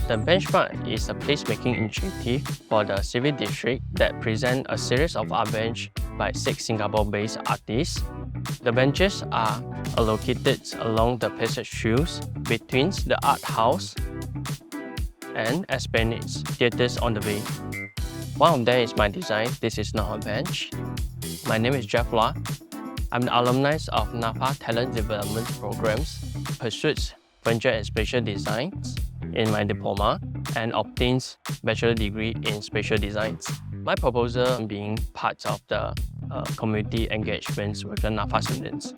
The benchmark is a placemaking initiative for the Civic District that presents a series of art bench by 6 Singapore-based artists. The benches are located along the passage throughs between the art house and Esplanade theatres on the way. One of them is my design. This is not a bench. My name is Jeff Lua. I'm an alumnus of NAFA Talent Development Programmes, pursued furniture and spatial designs in my diploma and obtained bachelor degree in spatial designs. My proposal being part of the community engagements with the NAFA students.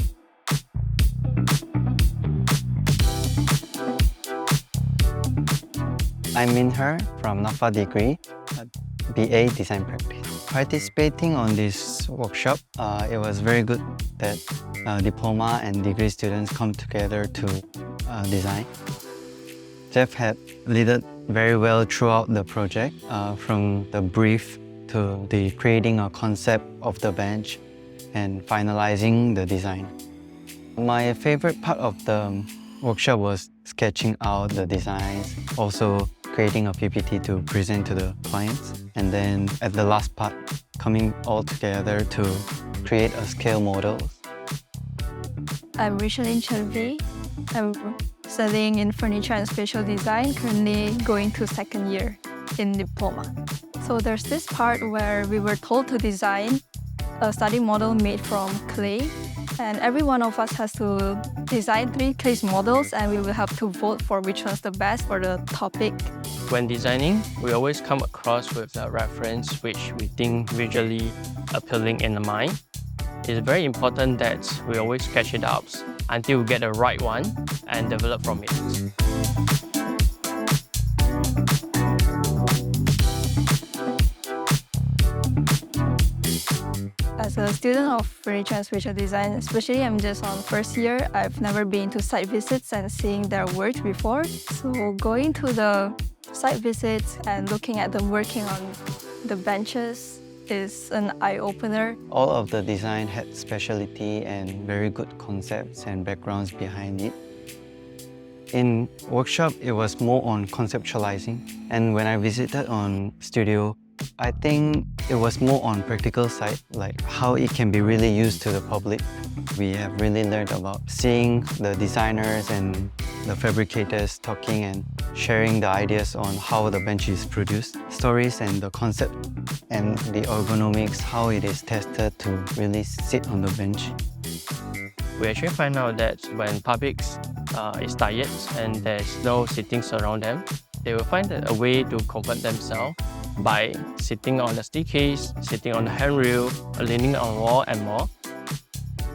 I'm Hur from NAFA degree, BA Design Practice. Participating on this workshop, it was very good that diploma and degree students come together to design. Jeff had led very well throughout the project, from the brief to the creating a concept of the bench and finalizing the design. My favorite part of the workshop was sketching out the designs, also creating a PPT to present to the clients, and then at the last part, coming all together to create a scale model. I'm Richellyn Chenvi. I'm studying in furniture and spatial design, currently going to second year in diploma. So there's this part where we were told to design a study model made from clay, and every one of us has to design 3 clay models, and we will have to vote for which one's the best for the topic. When designing, we always come across with a reference which we think visually appealing in the mind. It's very important that we always sketch it out until we get the right one and develop from it. As a student of furniture and spatial design, especially I'm just on first year, I've never been to site visits and seeing their work before. So going to the site visits and looking at them working on the benches is an eye-opener. All of the design had specialty and very good concepts and backgrounds behind it. In workshop, it was more on conceptualizing, and when I visited on studio, I think it was more on practical side, like how it can be really used to the public. We have really learned about seeing the designers and the fabricators talking and sharing the ideas on how the bench is produced, stories and the concept and the ergonomics, how it is tested to really sit on the bench. We actually find out that when public is tired and there's no sitting around them, they will find a way to comfort themselves by sitting on the staircase, sitting on the handrail, leaning on the wall and more.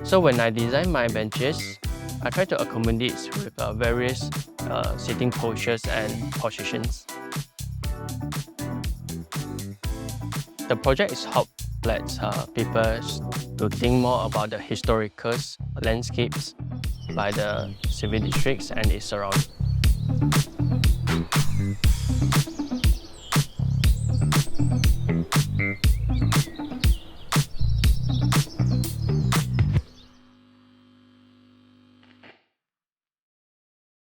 So when I design my benches, I try to accommodate with various sitting postures and positions. The project is help let people to think more about the historical landscapes by the Civic Districts and its surroundings.